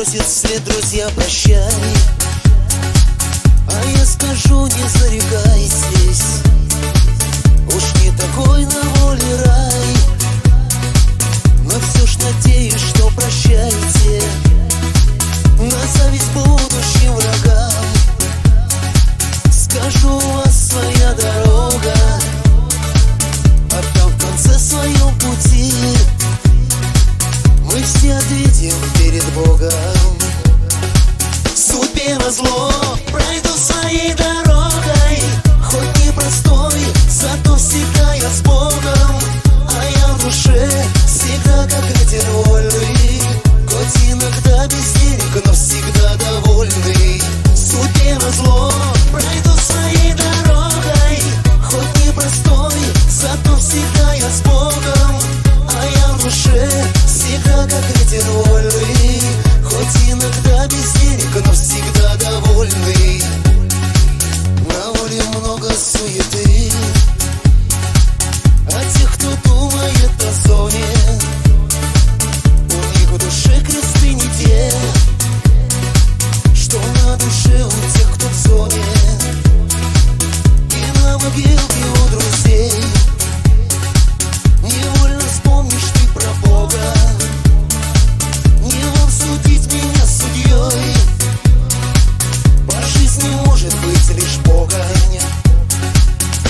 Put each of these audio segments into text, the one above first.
бросит вслед, друзья, прощай. А я скажу, не зарекайтесь, уж не такой на воле рай. Но все ж надеюсь, что прощаете на зависть будущим врагам. Скажу, у вас своя дорога, а там в конце своем пути мы все ответим перед Богом. Судьбе назло пройду своей дорогой, хоть непростой, зато всегда я с Богом. А я в душе всегда как ветер вольный, хоть иногда без денег, но всегда довольный. Судьбе назло пройду своей дорогой, хоть непростой, зато всегда я с Богом. А я в душе всегда как ветер вольный, хоть иногда без денег, но всегда довольный. На воле много суеты, а тех, кто думает о зоне, у них в душе кресты не те, что на душе у тех, кто в зоне. И на могилке у друзей невольно вспомнишь ты про Бога. Не вам судить меня судьей, по жизни может быть лишь погонь.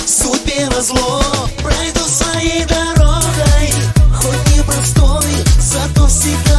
Судьбе назло пройду своей дорогой, хоть непростой, зато всегда